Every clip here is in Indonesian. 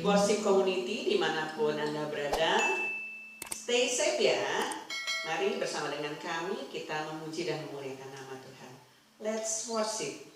Worship Community dimanapun Anda berada. Stay safe ya. Mari bersama dengan kami kita memuji dan memuliakan nama Tuhan. Let's worship.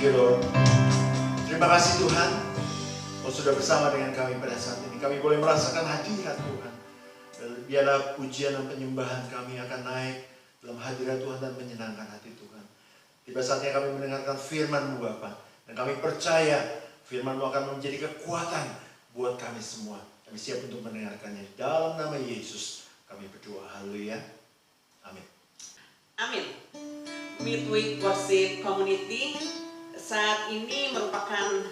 you Lord. Terima kasih Tuhan, Kau sudah bersama dengan kami pada saat ini. Kami boleh merasakan hadirat Tuhan. Biarlah pujian dan penyembahan kami akan naik dalam hadirat Tuhan dan menyenangkan hati Tuhan. Tiba saatnya kami mendengarkan firman-Mu Bapa. Dan kami percaya firman-Mu akan menjadi kekuatan buat kami semua. Kami siap untuk mendengarkannya. Dalam nama Yesus kami berdoa. Haleluya. Amin. Amin. Midweek Worship Community, saat ini merupakan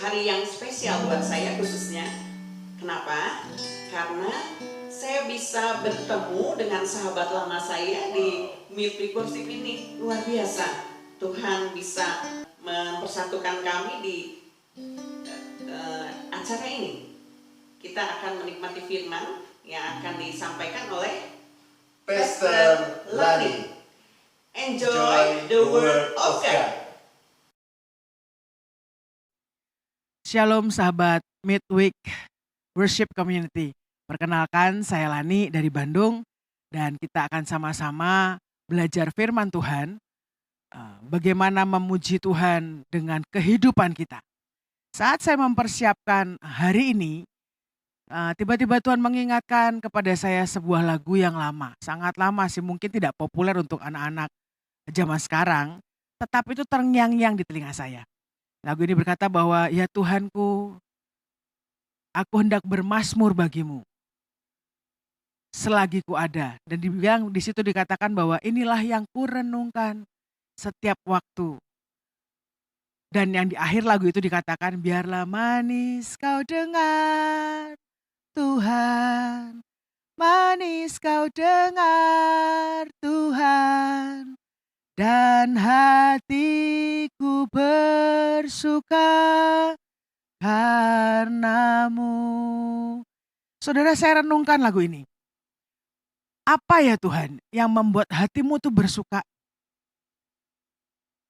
hari yang spesial buat saya khususnya. Kenapa? Karena saya bisa bertemu dengan sahabat lama saya di Midweek Worship ini. Luar biasa. Tuhan bisa mempersatukan kami di acara ini. Kita akan menikmati firman yang akan disampaikan oleh Pastor Lani. Enjoy the word of God. Shalom sahabat Midweek Worship Community. Perkenalkan, saya Lani dari Bandung dan kita akan sama-sama belajar firman Tuhan. Bagaimana memuji Tuhan dengan kehidupan kita. Saat saya mempersiapkan hari ini, tiba-tiba Tuhan mengingatkan kepada saya sebuah lagu yang lama. Sangat lama sih, mungkin tidak populer untuk anak-anak zaman sekarang, tetapi itu terngiang-ngiang di telinga saya. Lagu ini berkata bahwa, ya Tuhanku, aku hendak bermazmur bagimu selagi ku ada. Dan di situ dikatakan bahwa inilah yang ku renungkan setiap waktu. Dan yang di akhir lagu itu dikatakan, biarlah manis kau dengar Tuhan, manis kau dengar Tuhan, dan hatiku bersuka karenamu. Saudara, saya renungkan lagu ini. Apa ya Tuhan yang membuat hatimu tuh bersuka?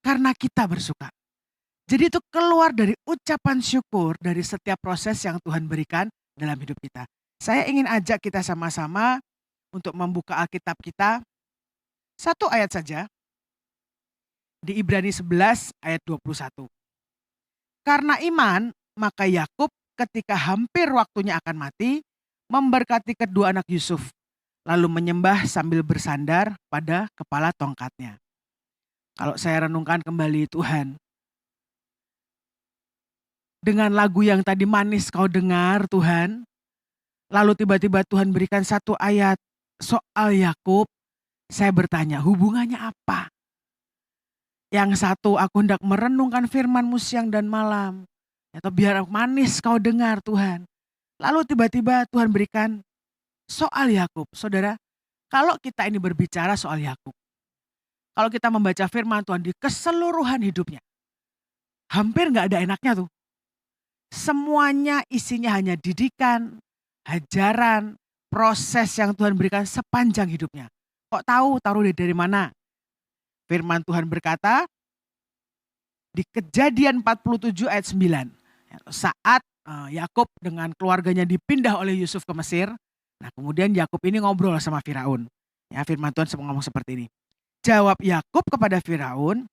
Karena kita bersuka. Jadi itu keluar dari ucapan syukur dari setiap proses yang Tuhan berikan dalam hidup kita. Saya ingin ajak kita sama-sama untuk membuka Alkitab kita. Satu ayat saja. Di Ibrani 11 ayat 21. Karena iman, maka Yakub ketika hampir waktunya akan mati, memberkati kedua anak Yusuf, lalu menyembah sambil bersandar pada kepala tongkatnya. Kalau saya renungkan kembali Tuhan, dengan lagu yang tadi manis kau dengar Tuhan, lalu tiba-tiba Tuhan berikan satu ayat soal Yakub, saya bertanya hubungannya apa? Yang satu, aku hendak merenungkan firman-Mu siang dan malam, atau biar manis kau dengar Tuhan. Lalu tiba-tiba Tuhan berikan soal Yakub. Saudara, kalau kita ini berbicara soal Yakub, kalau kita membaca firman Tuhan di keseluruhan hidupnya, hampir gak ada enaknya tuh. Semuanya isinya hanya didikan, ajaran, proses yang Tuhan berikan sepanjang hidupnya. Kok tahu? Taruh dari mana? Firman Tuhan berkata di Kejadian 47 ayat 9. Saat Yakub dengan keluarganya dipindah oleh Yusuf ke Mesir. Nah kemudian Yakub ini ngobrol sama Firaun. Ya, firman Tuhan ngomong seperti ini. Jawab Yakub kepada Firaun,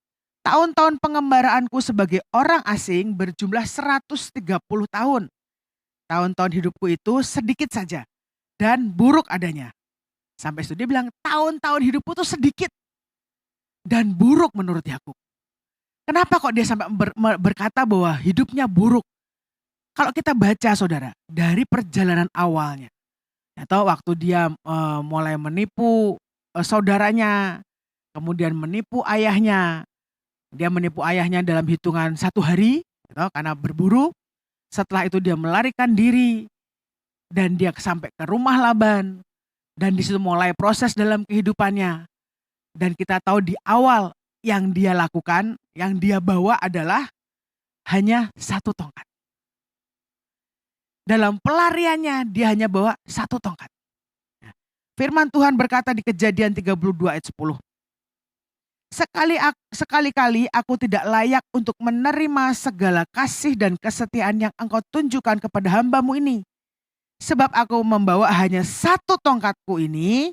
tahun-tahun pengembaraanku sebagai orang asing berjumlah 130 tahun. Tahun-tahun hidupku itu sedikit saja dan buruk adanya. Sampai itu dia bilang tahun-tahun hidupku itu sedikit dan buruk menurut Yakub. Kenapa kok dia sampai berkata bahwa hidupnya buruk? Kalau kita baca saudara, dari perjalanan awalnya. Atau waktu dia mulai menipu saudaranya, kemudian menipu ayahnya. Dia menipu ayahnya dalam hitungan 1 hari, gitu, karena berburu. Setelah itu dia melarikan diri dan dia sampai ke rumah Laban. Dan di situ mulai proses dalam kehidupannya. Dan kita tahu di awal yang dia lakukan, yang dia bawa adalah hanya 1 tongkat. Dalam pelariannya dia hanya bawa 1 tongkat. Firman Tuhan berkata di Kejadian 32 ayat 10. Sekali-kali aku tidak layak untuk menerima segala kasih dan kesetiaan yang engkau tunjukkan kepada hamba-Mu ini. Sebab aku membawa hanya 1 tongkatku ini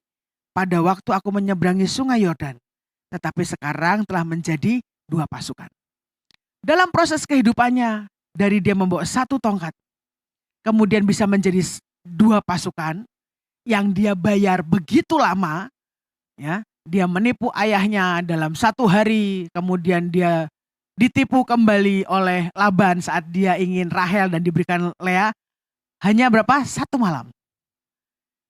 pada waktu aku menyeberangi sungai Yordan. Tetapi sekarang telah menjadi 2 pasukan. Dalam proses kehidupannya, dari dia membawa satu tongkat, kemudian bisa menjadi dua pasukan yang dia bayar begitu lama, ya. Dia menipu ayahnya dalam satu hari, kemudian dia ditipu kembali oleh Laban saat dia ingin Rahel dan diberikan Lea hanya berapa? Satu malam.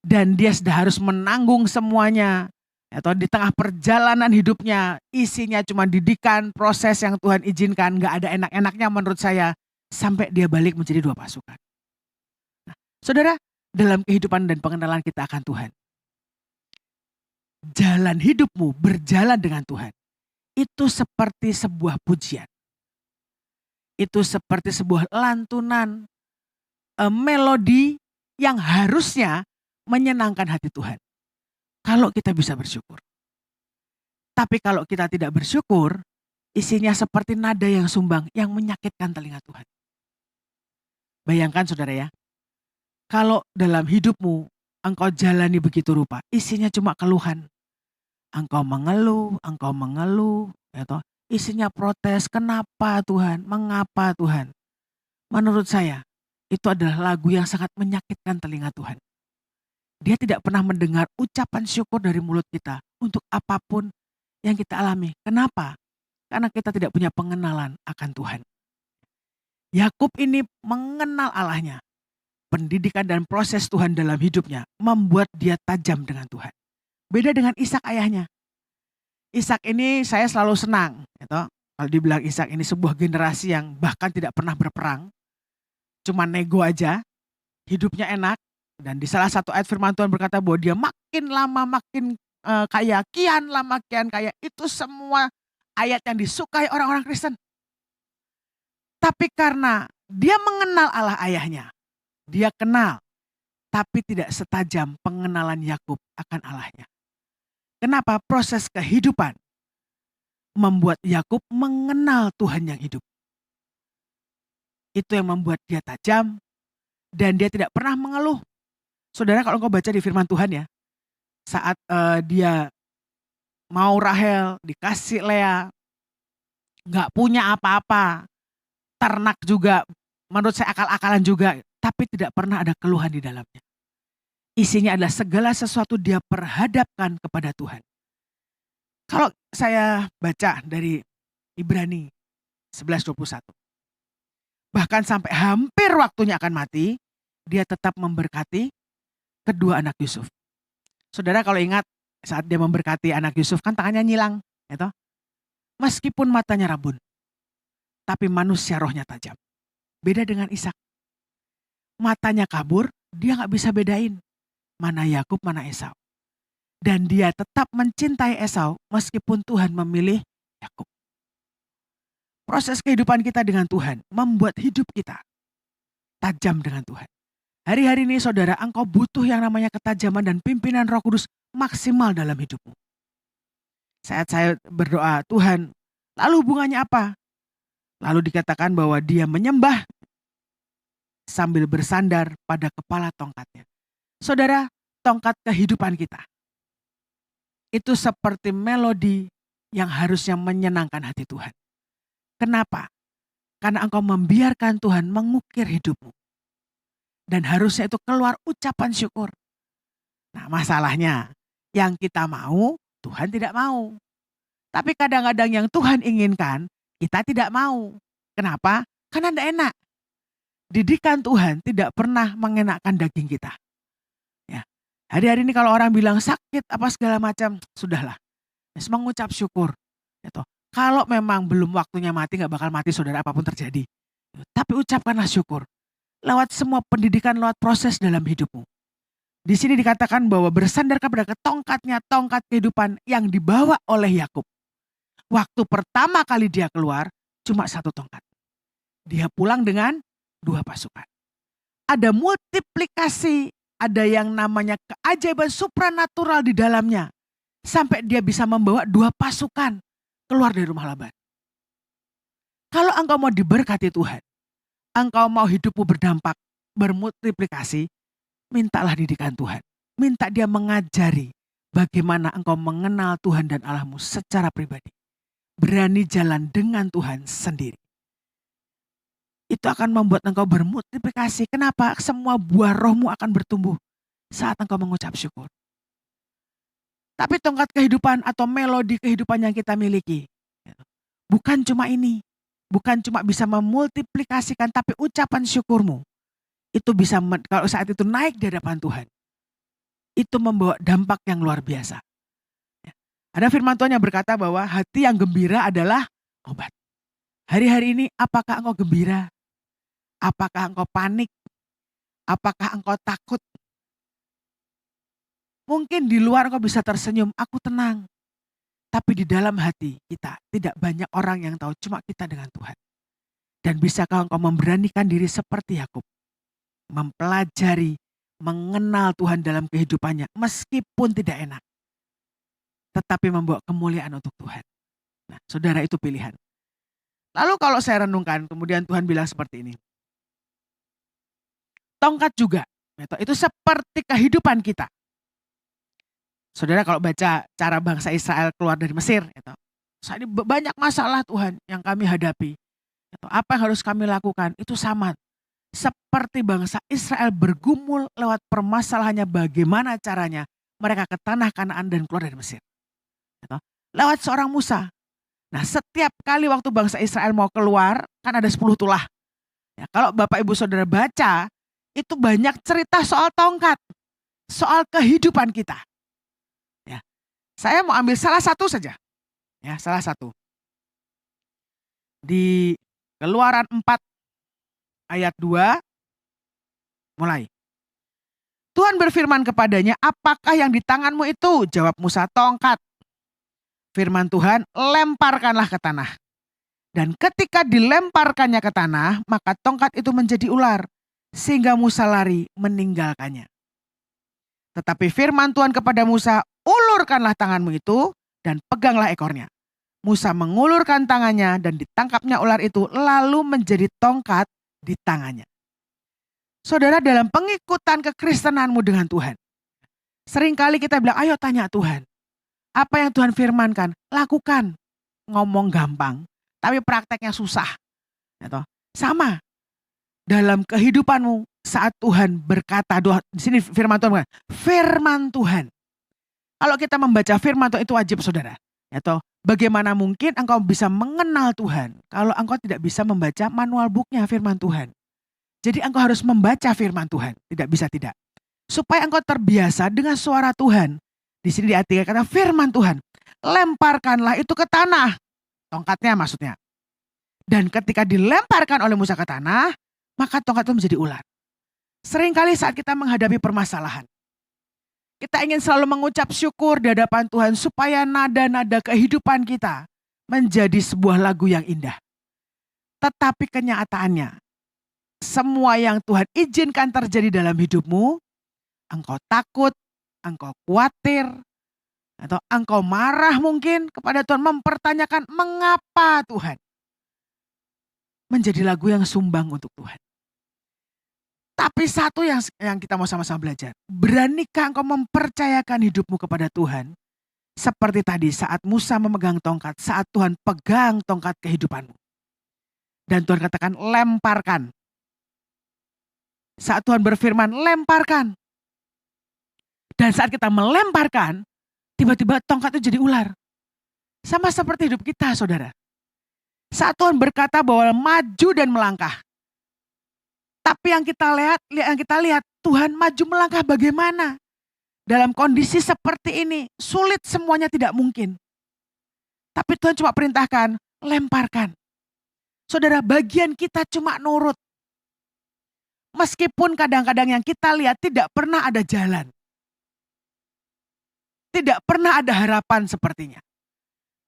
Dan dia sudah harus menanggung semuanya. Atau di tengah perjalanan hidupnya, isinya cuma didikan, proses yang Tuhan izinkan, gak ada enak-enaknya menurut saya, sampai dia balik menjadi dua pasukan. Nah, saudara, dalam kehidupan dan pengenalan kita akan Tuhan, jalan hidupmu berjalan dengan Tuhan, itu seperti sebuah pujian. Itu seperti sebuah lantunan, melodi yang harusnya menyenangkan hati Tuhan. Kalau kita bisa bersyukur. Tapi kalau kita tidak bersyukur, isinya seperti nada yang sumbang yang menyakitkan telinga Tuhan. Bayangkan saudara ya, kalau dalam hidupmu engkau jalani begitu rupa, isinya cuma keluhan. Engkau mengeluh, ya toh. Isinya protes, kenapa Tuhan, mengapa Tuhan. Menurut saya, itu adalah lagu yang sangat menyakitkan telinga Tuhan. Dia tidak pernah mendengar ucapan syukur dari mulut kita untuk apapun yang kita alami. Kenapa? Karena kita tidak punya pengenalan akan Tuhan. Yakub ini mengenal Allahnya. Pendidikan dan proses Tuhan dalam hidupnya membuat dia tajam dengan Tuhan. Beda dengan Ishak ayahnya. Ishak ini saya selalu senang. Gitu. Kalau dibilang Ishak ini sebuah generasi yang bahkan tidak pernah berperang. Cuma nego aja. Hidupnya enak. Dan di salah satu ayat firman Tuhan berkata bahwa dia makin lama makin kaya. Kian lama kian kaya. Itu semua ayat yang disukai orang-orang Kristen. Tapi karena dia mengenal Allah ayahnya. Dia kenal. Tapi tidak setajam pengenalan Yakub akan Allahnya. Kenapa? Proses kehidupan membuat Yakub mengenal Tuhan yang hidup. Itu yang membuat dia tajam dan dia tidak pernah mengeluh. Saudara, kalau engkau baca di firman Tuhan ya, saat dia mau Rahel, dikasih Lea, gak punya apa-apa, ternak juga, menurut saya akal-akalan juga, tapi tidak pernah ada keluhan di dalamnya. Isinya adalah segala sesuatu dia perhadapkan kepada Tuhan. Kalau saya baca dari Ibrani 11:21. Bahkan sampai hampir waktunya akan mati, dia tetap memberkati kedua anak Yusuf. Saudara kalau ingat saat dia memberkati anak Yusuf kan tangannya nyilang. Gitu. Meskipun matanya rabun. Tapi manusia rohnya tajam. Beda dengan Ishak. Matanya kabur, dia gak bisa bedain. Mana Yakub, mana Esau. Dan dia tetap mencintai Esau meskipun Tuhan memilih Yakub. Proses kehidupan kita dengan Tuhan membuat hidup kita tajam dengan Tuhan. Hari-hari ini saudara, engkau butuh yang namanya ketajaman dan pimpinan Roh Kudus maksimal dalam hidupmu. Saat saya berdoa, Tuhan, lalu hubungannya apa? Lalu dikatakan bahwa dia menyembah sambil bersandar pada kepala tongkatnya. Saudara, tongkat kehidupan kita itu seperti melodi yang harusnya menyenangkan hati Tuhan. Kenapa? Karena engkau membiarkan Tuhan mengukir hidupmu. Dan harusnya itu keluar ucapan syukur. Nah masalahnya, yang kita mau, Tuhan tidak mau. Tapi kadang-kadang yang Tuhan inginkan, kita tidak mau. Kenapa? Karena tidak enak. Didikan Tuhan tidak pernah mengenakkan daging kita. Ya. Hari-hari ini kalau orang bilang sakit apa segala macam, sudahlah. Mengucap syukur. Gitu. Kalau memang belum waktunya mati, gak bakal mati saudara apapun terjadi. Tapi ucapkanlah syukur. Lewat semua pendidikan, lewat proses dalam hidupmu. Di sini dikatakan bahwa bersandar kepada tongkatnya, tongkat kehidupan yang dibawa oleh Yakub. Waktu pertama kali dia keluar, cuma satu tongkat. Dia pulang dengan dua pasukan. Ada multiplikasi, ada yang namanya keajaiban supranatural di dalamnya. Sampai dia bisa membawa dua pasukan keluar dari rumah Laban. Kalau engkau mau diberkati Tuhan, engkau mau hidupmu berdampak, bermultiplikasi, mintalah didikan Tuhan. Minta dia mengajari bagaimana engkau mengenal Tuhan dan Allahmu secara pribadi. Berani jalan dengan Tuhan sendiri. Itu akan membuat engkau bermultiplikasi. Kenapa? Semua buah rohmu akan bertumbuh saat engkau mengucap syukur. Tapi tongkat kehidupan atau melodi kehidupan yang kita miliki, bukan cuma ini. Bukan cuma bisa memultiplikasikan, tapi ucapan syukurmu. Itu bisa, kalau saat itu naik di hadapan Tuhan. Itu membawa dampak yang luar biasa. Ada firman Tuhan yang berkata bahwa hati yang gembira adalah obat. Hari-hari ini apakah engkau gembira? Apakah engkau panik? Apakah engkau takut? Mungkin di luar engkau bisa tersenyum, aku tenang. Tapi di dalam hati kita tidak banyak orang yang tahu, cuma kita dengan Tuhan. Dan bisakah engkau memberanikan diri seperti Yakub? Mempelajari, mengenal Tuhan dalam kehidupannya meskipun tidak enak. Tetapi membawa kemuliaan untuk Tuhan. Nah, saudara, itu pilihan. Lalu kalau saya renungkan, kemudian Tuhan bilang seperti ini. Tongkat juga, itu seperti kehidupan kita. Saudara kalau baca cara bangsa Israel keluar dari Mesir, saat ini banyak masalah Tuhan yang kami hadapi. Apa yang harus kami lakukan? Itu sama. Seperti bangsa Israel bergumul lewat permasalahannya bagaimana caranya mereka ke tanah Kanaan dan keluar dari Mesir. Lewat seorang Musa. Nah, setiap kali waktu bangsa Israel mau keluar, kan ada 10 tulah. Ya, kalau Bapak Ibu Saudara baca, itu banyak cerita soal tongkat. Soal kehidupan kita. Ya, saya mau ambil salah satu saja. Ya, salah satu. Di Keluaran 4 ayat 2 mulai. Tuhan berfirman kepadanya, apakah yang di tanganmu itu? Jawab Musa, tongkat. Firman Tuhan, lemparkanlah ke tanah. Dan ketika dilemparkannya ke tanah, maka tongkat itu menjadi ular. Sehingga Musa lari meninggalkannya. Tetapi firman Tuhan kepada Musa, ulurkanlah tanganmu itu dan peganglah ekornya. Musa mengulurkan tangannya dan ditangkapnya ular itu lalu menjadi tongkat di tangannya. Saudara, dalam pengikutan kekristenanmu dengan Tuhan, seringkali kita bilang, ayo tanya Tuhan. Apa yang Tuhan firmankan, lakukan. Ngomong gampang, tapi prakteknya susah. Sama, dalam kehidupanmu saat Tuhan berkata, di sini firman Tuhan, firman Tuhan. Kalau kita membaca firman Tuhan itu wajib, saudara. Bagaimana mungkin engkau bisa mengenal Tuhan kalau engkau tidak bisa membaca manual booknya firman Tuhan. Jadi engkau harus membaca firman Tuhan, tidak bisa tidak. Supaya engkau terbiasa dengan suara Tuhan. Di sini diartikan kata firman Tuhan, lemparkanlah itu ke tanah. Tongkatnya maksudnya. Dan ketika dilemparkan oleh Musa ke tanah, maka tongkat itu menjadi ular. Seringkali saat kita menghadapi permasalahan, kita ingin selalu mengucap syukur di hadapan Tuhan supaya nada-nada kehidupan kita menjadi sebuah lagu yang indah. Tetapi kenyataannya, semua yang Tuhan izinkan terjadi dalam hidupmu, engkau takut, engkau khawatir, atau engkau marah mungkin kepada Tuhan, mempertanyakan mengapa Tuhan. Menjadi lagu yang sumbang untuk Tuhan. Tapi satu yang kita mau sama-sama belajar. Beranikah engkau mempercayakan hidupmu kepada Tuhan? Seperti tadi saat Musa memegang tongkat, saat Tuhan pegang tongkat kehidupanmu. Dan Tuhan katakan lemparkan. Saat Tuhan berfirman lemparkan. Dan saat kita melemparkan, tiba-tiba tongkat itu jadi ular. Sama seperti hidup kita, saudara. Saat Tuhan berkata bahwa maju dan melangkah. Tapi yang kita lihat Tuhan maju melangkah bagaimana? Dalam kondisi seperti ini, sulit, semuanya tidak mungkin. Tapi Tuhan cuma perintahkan, lemparkan. Saudara, bagian kita cuma nurut. Meskipun kadang-kadang yang kita lihat tidak pernah ada jalan. Tidak pernah ada harapan sepertinya.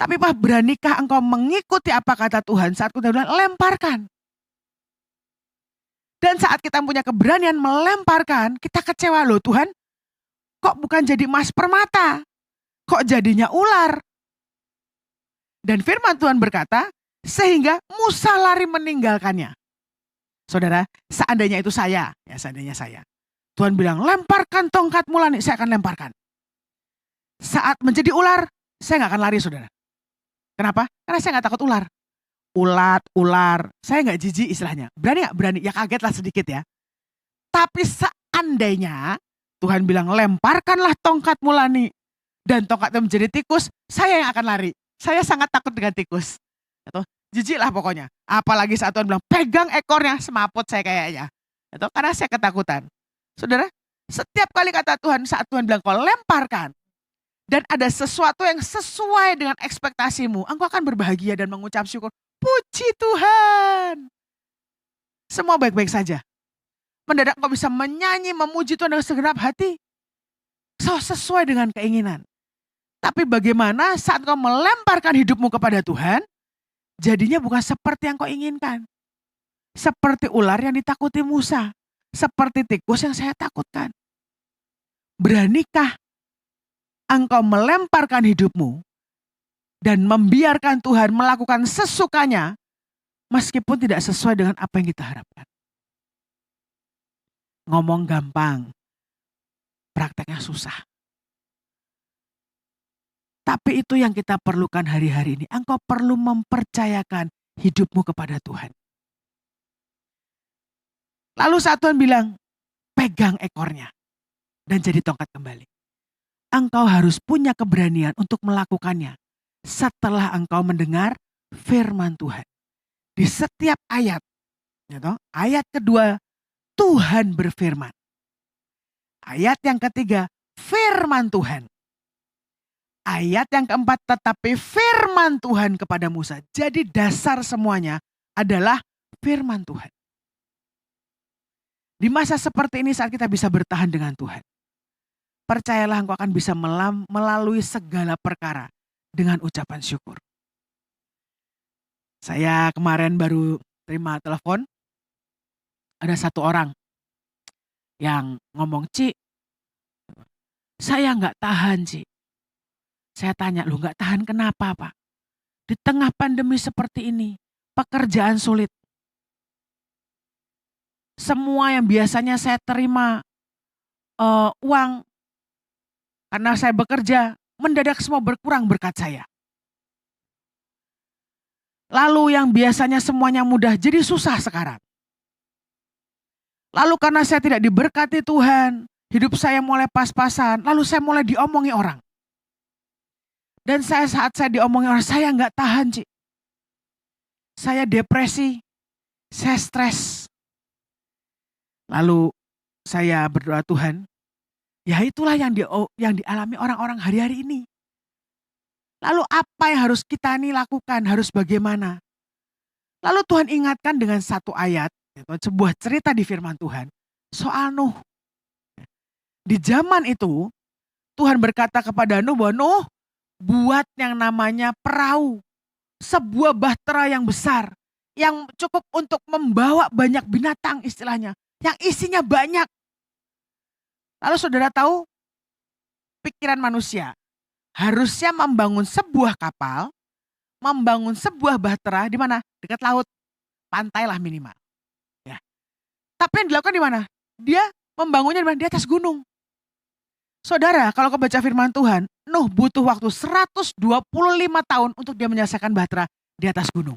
Tapi beranikah engkau mengikuti apa kata Tuhan saat kita bilang lemparkan. Dan saat kita punya keberanian melemparkan, kita kecewa loh Tuhan. Kok bukan jadi emas permata? Kok jadinya ular? Dan firman Tuhan berkata, sehingga Musa lari meninggalkannya. Saudara, seandainya itu saya, seandainya saya. Tuhan bilang, lemparkan tongkatmu Lani, saya akan lemparkan. Saat menjadi ular, saya gak akan lari saudara. Kenapa? Karena saya gak takut ular. ulat, ular. Saya nggak jijik istilahnya. Berani nggak? Berani. Ya kaget lah sedikit ya. Tapi seandainya Tuhan bilang lemparkanlah tongkatmu Lani. Dan tongkatnya menjadi tikus, saya yang akan lari. Saya sangat takut dengan tikus. Atau jijik lah pokoknya. Apalagi saat Tuhan bilang pegang ekornya, semaput saya kayaknya. Atau karena saya ketakutan. Saudara, setiap kali kata Tuhan saat Tuhan bilang kau lemparkan. Dan ada sesuatu yang sesuai dengan ekspektasimu. Engkau akan berbahagia dan mengucap syukur. Puji Tuhan. Semua baik-baik saja. Mendadak kau bisa menyanyi, memuji Tuhan dengan segenap hati. Sesuai dengan keinginan. Tapi bagaimana saat kau melemparkan hidupmu kepada Tuhan, jadinya bukan seperti yang kau inginkan. Seperti ular yang ditakuti Musa. Seperti tikus yang saya takutkan. Beranikah engkau melemparkan hidupmu dan membiarkan Tuhan melakukan sesukanya meskipun tidak sesuai dengan apa yang kita harapkan? Ngomong gampang, prakteknya susah. Tapi itu yang kita perlukan hari-hari ini. Engkau perlu mempercayakan hidupmu kepada Tuhan. Lalu saat Tuhan bilang, pegang ekornya dan jadi tongkat kembali. Engkau harus punya keberanian untuk melakukannya setelah engkau mendengar firman Tuhan. Di setiap ayat, ayat kedua, Tuhan berfirman. Ayat yang ketiga, firman Tuhan. Ayat yang keempat, tetapi firman Tuhan kepada Musa. Jadi dasar semuanya adalah firman Tuhan. Di masa seperti ini saat kita bisa bertahan dengan Tuhan, percayalah engkau akan bisa melalui segala perkara dengan ucapan syukur. Saya kemarin baru terima telepon. Ada satu orang yang ngomong, Ci, saya nggak tahan, Ci. Saya tanya, lu nggak tahan kenapa, Pak? Di tengah pandemi seperti ini, pekerjaan sulit. Semua yang biasanya saya terima uang karena saya bekerja, mendadak semua berkurang berkat saya. Lalu yang biasanya semuanya mudah jadi susah sekarang. Lalu karena saya tidak diberkati Tuhan, hidup saya mulai pas-pasan, lalu saya mulai diomongi orang. Dan saat saya diomongi orang, saya nggak tahan, Ci. Saya depresi, saya stres. Lalu saya berdoa, Tuhan, ya itulah yang dialami orang-orang hari-hari ini. Lalu apa yang harus kita nih lakukan? Harus bagaimana? Lalu Tuhan ingatkan dengan satu ayat, sebuah cerita di firman Tuhan, soal Nuh. Di zaman itu, Tuhan berkata kepada Nuh bahwa Nuh, buat yang namanya perahu. Sebuah bahtera yang besar, yang cukup untuk membawa banyak binatang istilahnya. Yang isinya banyak. Lalu saudara tahu, pikiran manusia. Harusnya membangun sebuah kapal, membangun sebuah bahtera di mana? Dekat laut, pantai lah minimal. Ya. Tapi yang dilakukan di mana? Dia membangunnya di mana? Di atas gunung. Saudara, kalau kau baca firman Tuhan, Nuh butuh waktu 125 tahun untuk dia menyelesaikan bahtera di atas gunung.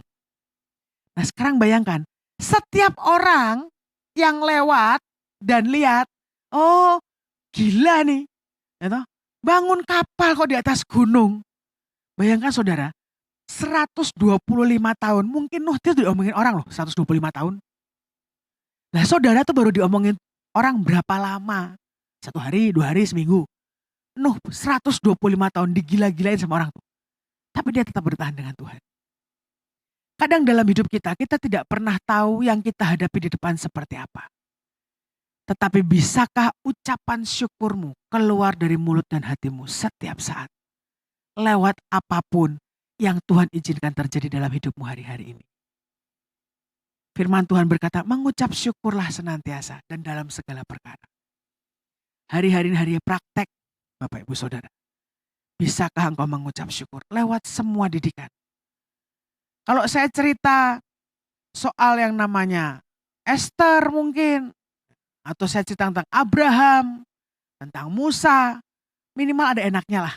Nah sekarang bayangkan, setiap orang yang lewat dan lihat, oh gila nih, bangun kapal kok di atas gunung. Bayangkan saudara, 125 tahun, mungkin Nuh itu diomongin orang loh, 125 tahun. Nah saudara tuh baru diomongin orang berapa lama? 1 hari, 2 hari, seminggu. Nuh 125 tahun digila-gilain sama orang tuh. Tapi dia tetap bertahan dengan Tuhan. Kadang dalam hidup kita tidak pernah tahu yang kita hadapi di depan seperti apa. Tetapi bisakah ucapan syukurmu keluar dari mulut dan hatimu setiap saat? Lewat apapun yang Tuhan izinkan terjadi dalam hidupmu hari-hari ini. Firman Tuhan berkata, mengucap syukurlah senantiasa dan dalam segala perkara. Hari-hari ini hari praktek, Bapak Ibu Saudara. Bisakah engkau mengucap syukur lewat semua didikan? Kalau saya cerita soal yang namanya Esther mungkin, atau saya cerita tentang Abraham, tentang Musa, minimal ada enaknya lah.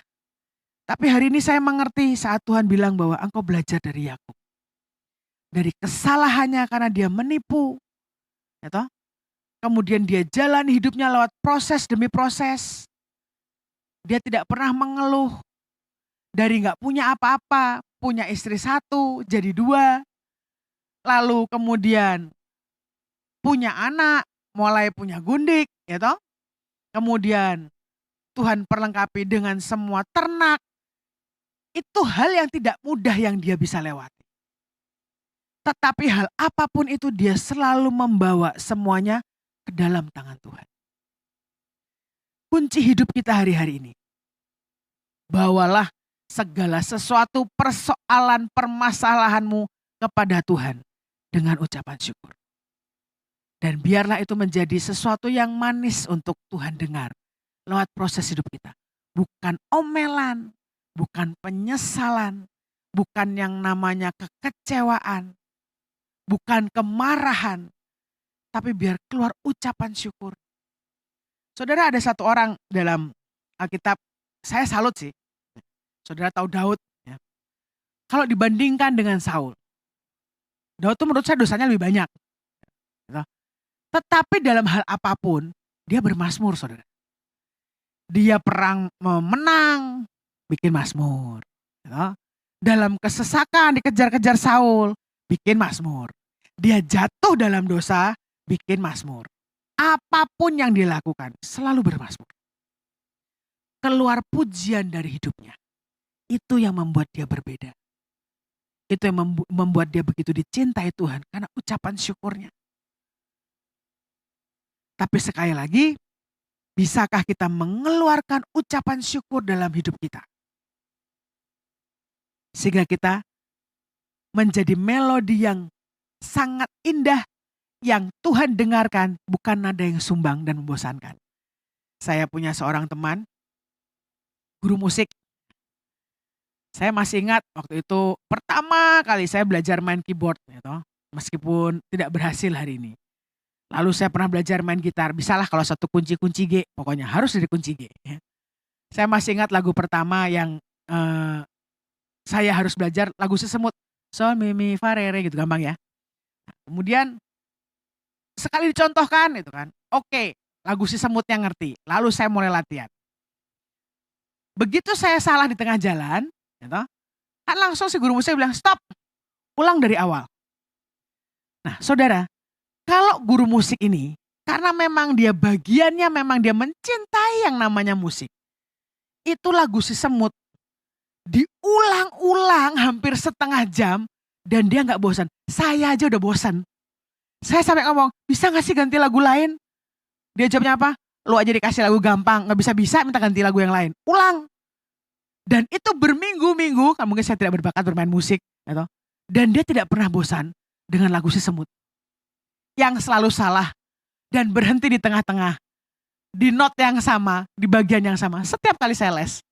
Tapi hari ini saya mengerti saat Tuhan bilang bahwa engkau belajar dari Yakub. dari kesalahannya karena dia menipu, ya toh? Kemudian dia jalani hidupnya lewat proses demi proses. Dia tidak pernah mengeluh. Dari nggak punya apa-apa, punya istri satu, jadi dua. Lalu kemudian punya anak, mulai punya gundik, ya toh? Kemudian Tuhan perlengkapi dengan semua ternak. Itu hal yang tidak mudah yang dia bisa lewati. Tetapi hal apapun itu dia selalu membawa semuanya ke dalam tangan Tuhan. Kunci hidup kita hari-hari ini. Bawalah segala sesuatu persoalan permasalahanmu kepada Tuhan dengan ucapan syukur. Dan biarlah itu menjadi sesuatu yang manis untuk Tuhan dengar lewat proses hidup kita. Bukan omelan, bukan penyesalan, bukan yang namanya kekecewaan, bukan kemarahan, tapi biar keluar ucapan syukur. Saudara, ada satu orang dalam Alkitab, saya salut sih. Saudara tahu Daud. Ya. Kalau dibandingkan dengan Saul, Daud tuh menurut saya dosanya lebih banyak. Gitu. Tetapi dalam hal apapun, dia bermazmur, saudara. Dia perang menang, bikin mazmur. Gitu. Dalam kesesakan dikejar-kejar Saul, bikin mazmur. Dia jatuh dalam dosa, bikin mazmur. Apapun yang dilakukan, selalu bermazmur. Keluar pujian dari hidupnya. Itu yang membuat dia berbeda. Itu yang membuat dia begitu dicintai Tuhan karena ucapan syukurnya. Tapi sekali lagi, bisakah kita mengeluarkan ucapan syukur dalam hidup kita? Sehingga kita menjadi melodi yang sangat indah, yang Tuhan dengarkan, bukan nada yang sumbang dan membosankan. Saya punya seorang teman, guru musik. Saya masih ingat waktu itu pertama kali saya belajar main keyboard, gitu, meskipun tidak berhasil hari ini. Lalu saya pernah belajar main gitar, bisalah kalau satu kunci G, pokoknya harus dari kunci G. Saya masih ingat lagu pertama yang saya harus belajar, lagu Sesemut. Sol, mi, mi, fa, re, re, gitu, gampang ya. Kemudian sekali dicontohkan itu kan, oke, lagu Sesemutnya ngerti. Lalu saya mulai latihan. Begitu saya salah di tengah jalan, gitu, kan langsung si guru musik bilang stop, ulang dari awal. Nah saudara, kalau guru musik ini, karena memang dia bagiannya memang dia mencintai yang namanya musik. Itu lagu Si Semut diulang-ulang hampir setengah jam dan dia nggak bosan. Saya aja udah bosan. Saya sampai ngomong, bisa gak sih ganti lagu lain? Dia jawabnya apa? Lu aja dikasih lagu gampang, gak bisa-bisa minta ganti lagu yang lain. Ulang. Dan itu berminggu-minggu, mungkin saya tidak berbakat bermain musik. Gitu. Dan dia tidak pernah bosan dengan lagu Si Semut. Yang selalu salah dan berhenti di tengah-tengah. Di not yang sama, di bagian yang sama. Setiap kali saya les.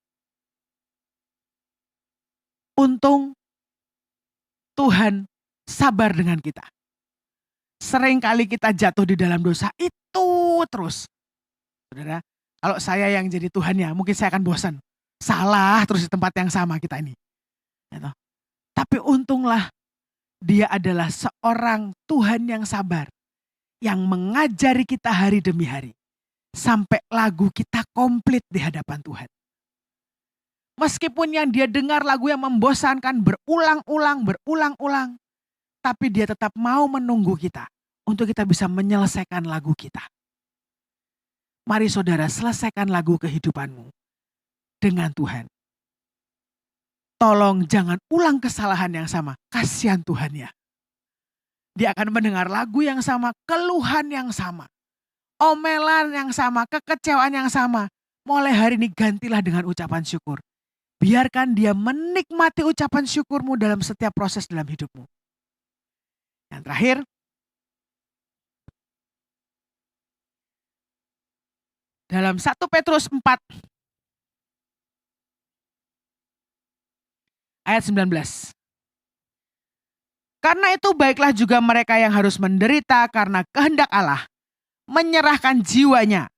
Untung Tuhan sabar dengan kita. Sering kali kita jatuh di dalam dosa itu terus. Saudara, kalau saya yang jadi Tuhannya, mungkin saya akan bosan. Salah terus di tempat yang sama kita ini. Gitu. Tapi untunglah dia adalah seorang Tuhan yang sabar. Yang mengajari kita hari demi hari. Sampai lagu kita komplit di hadapan Tuhan. Meskipun yang dia dengar lagu yang membosankan berulang-ulang. Tapi dia tetap mau menunggu kita. Untuk kita bisa menyelesaikan lagu kita. Mari saudara selesaikan lagu kehidupanmu. Dengan Tuhan. Tolong jangan ulang kesalahan yang sama. Kasihan Tuhan ya. Dia akan mendengar lagu yang sama. Keluhan yang sama. Omelan yang sama. Kekecewaan yang sama. Mulai hari ini gantilah dengan ucapan syukur. Biarkan dia menikmati ucapan syukurmu dalam setiap proses dalam hidupmu. Yang terakhir. Dalam 1 Petrus 4 ayat 19. Karena itu baiklah juga mereka yang harus menderita karena kehendak Allah, menyerahkan jiwanya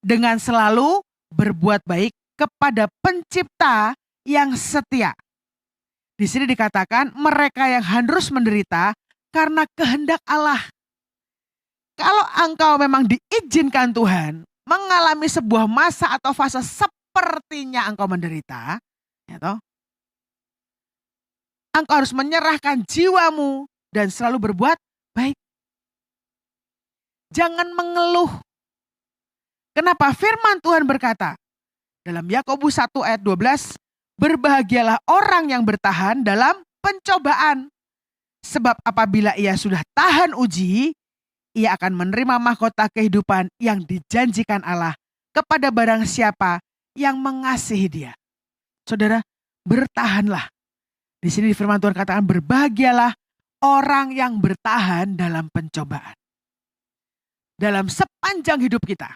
dengan selalu berbuat baik kepada Pencipta yang setia. Di sini dikatakan mereka yang harus menderita karena kehendak Allah. Kalau engkau memang diizinkan Tuhan mengalami sebuah masa atau fase sepertinya engkau menderita, ya toh, engkau harus menyerahkan jiwamu dan selalu berbuat baik. Jangan mengeluh. Kenapa? Firman Tuhan berkata dalam Yakobus 1 ayat 12, berbahagialah orang yang bertahan dalam pencobaan. Sebab apabila ia sudah tahan uji, ia akan menerima mahkota kehidupan yang dijanjikan Allah kepada barang siapa yang mengasihi dia. Saudara, bertahanlah. Di sini firman Tuhan katakan berbahagialah orang yang bertahan dalam pencobaan. Dalam sepanjang hidup kita,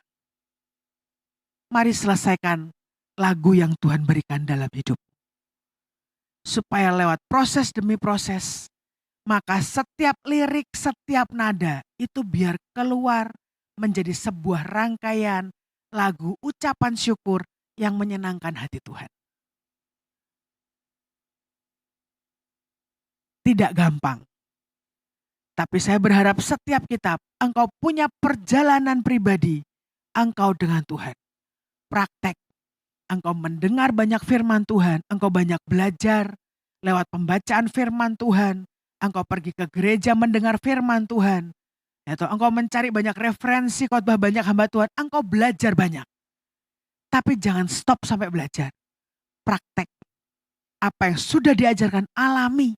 mari selesaikan lagu yang Tuhan berikan dalam hidup. Supaya lewat proses demi proses, maka setiap lirik, setiap nada itu biar keluar menjadi sebuah rangkaian lagu ucapan syukur yang menyenangkan hati Tuhan. Tidak gampang. Tapi saya berharap setiap kita, engkau punya perjalanan pribadi, engkau dengan Tuhan. Praktek. Engkau mendengar banyak firman Tuhan, engkau banyak belajar lewat pembacaan firman Tuhan, engkau pergi ke gereja mendengar firman Tuhan, atau engkau mencari banyak referensi khotbah banyak hamba Tuhan, engkau belajar banyak. Tapi jangan stop sampai belajar. Praktek. Apa yang sudah diajarkan alami.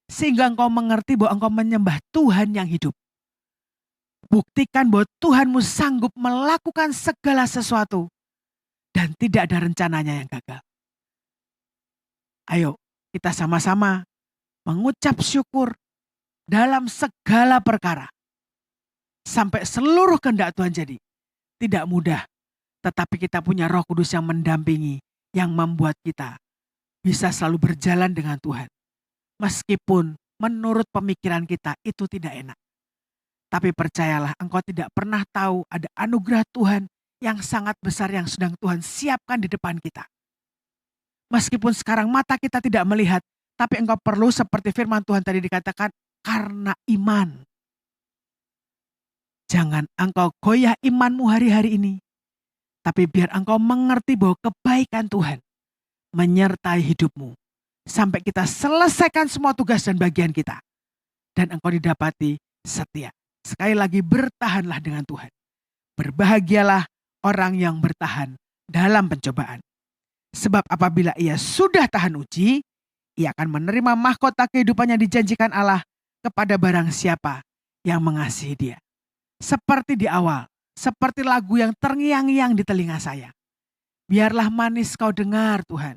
Sehingga engkau mengerti bahwa engkau menyembah Tuhan yang hidup. Buktikan bahwa Tuhanmu sanggup melakukan segala sesuatu. Dan tidak ada rencananya yang gagal. Ayo kita sama-sama mengucap syukur dalam segala perkara. Sampai seluruh kehendak Tuhan jadi. Tidak mudah. Tetapi kita punya Roh Kudus yang mendampingi. Yang membuat kita bisa selalu berjalan dengan Tuhan. Meskipun menurut pemikiran kita itu tidak enak. Tapi percayalah, engkau tidak pernah tahu ada anugerah Tuhan yang sangat besar yang sedang Tuhan siapkan di depan kita. Meskipun sekarang mata kita tidak melihat, tapi engkau perlu seperti firman Tuhan tadi dikatakan, karena iman. Jangan engkau goyah imanmu hari-hari ini. Tapi biar engkau mengerti bahwa kebaikan Tuhan menyertai hidupmu. Sampai kita selesaikan semua tugas dan bagian kita. Dan engkau didapati setia. Sekali lagi bertahanlah dengan Tuhan. Berbahagialah orang yang bertahan dalam pencobaan. Sebab apabila ia sudah tahan uji, ia akan menerima mahkota kehidupan yang dijanjikan Allah kepada barang siapa yang mengasihi dia. Seperti di awal, seperti lagu yang terngiang-ngiang di telinga saya. Biarlah manis kau dengar Tuhan.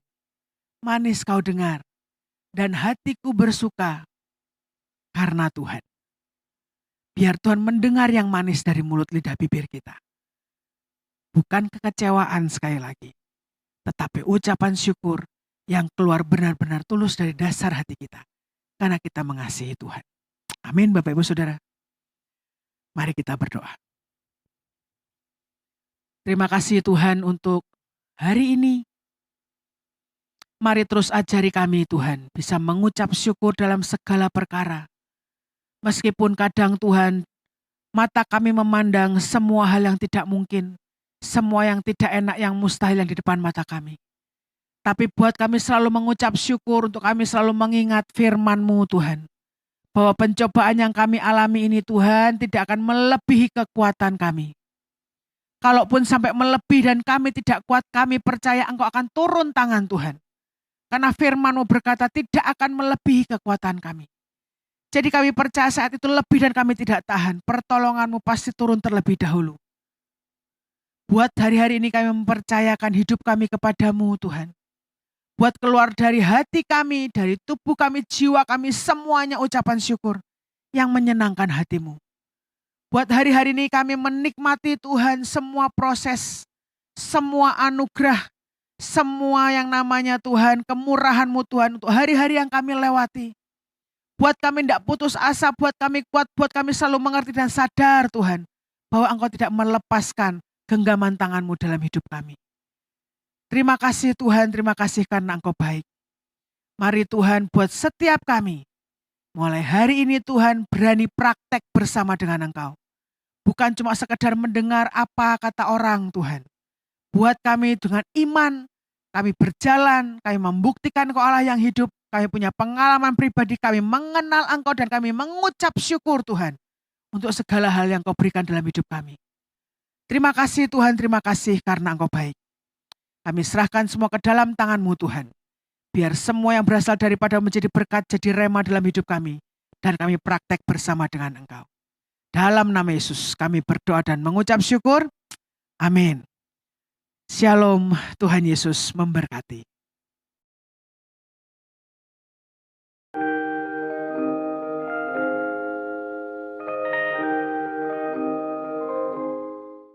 Manis kau dengar, dan hatiku bersuka karena Tuhan. Biar Tuhan mendengar yang manis dari mulut lidah bibir kita. Bukan kekecewaan sekali lagi, tetapi ucapan syukur yang keluar benar-benar tulus dari dasar hati kita. Karena kita mengasihi Tuhan. Amin Bapak Ibu Saudara. Mari kita berdoa. Terima kasih Tuhan untuk hari ini. Mari terus ajari kami Tuhan bisa mengucap syukur dalam segala perkara. Meskipun kadang Tuhan mata kami memandang semua hal yang tidak mungkin. Semua yang tidak enak, yang mustahil yang di depan mata kami. Tapi buat kami selalu mengucap syukur, untuk kami selalu mengingat firman-Mu Tuhan. Bahwa pencobaan yang kami alami ini Tuhan tidak akan melebihi kekuatan kami. Kalaupun sampai melebihi dan kami tidak kuat, kami percaya Engkau akan turun tangan Tuhan. Karena firman-Mu berkata tidak akan melebihi kekuatan kami. Jadi kami percaya saat itu lebih dan kami tidak tahan. Pertolongan-Mu pasti turun terlebih dahulu. Buat hari-hari ini kami mempercayakan hidup kami kepadamu Tuhan. Buat keluar dari hati kami, dari tubuh kami, jiwa kami, semuanya ucapan syukur yang menyenangkan hati-Mu. Buat hari-hari ini kami menikmati Tuhan semua proses, semua anugerah, semua yang namanya Tuhan, kemurahan-Mu Tuhan untuk hari-hari yang kami lewati. Buat kami tidak putus asa, buat kami kuat, buat kami selalu mengerti dan sadar Tuhan. Bahwa Engkau tidak melepaskan genggaman tangan-Mu dalam hidup kami. Terima kasih Tuhan, terima kasih karena Engkau baik. Mari Tuhan buat setiap kami Mulai hari ini Tuhan berani praktek bersama dengan Engkau. Bukan cuma sekedar mendengar apa kata orang Tuhan. Buat kami dengan iman, kami berjalan, kami membuktikan Engkau Allah yang hidup. Kami punya pengalaman pribadi, kami mengenal Engkau dan kami mengucap syukur Tuhan. Untuk segala hal yang Kau berikan dalam hidup kami. Terima kasih Tuhan, terima kasih karena Engkau baik. Kami serahkan semua ke dalam tangan-Mu Tuhan. Biar semua yang berasal daripada menjadi berkat, jadi rema dalam hidup kami. Dan kami praktek bersama dengan Engkau. Dalam nama Yesus kami berdoa dan mengucap syukur. Amin. Shalom, Tuhan Yesus memberkati.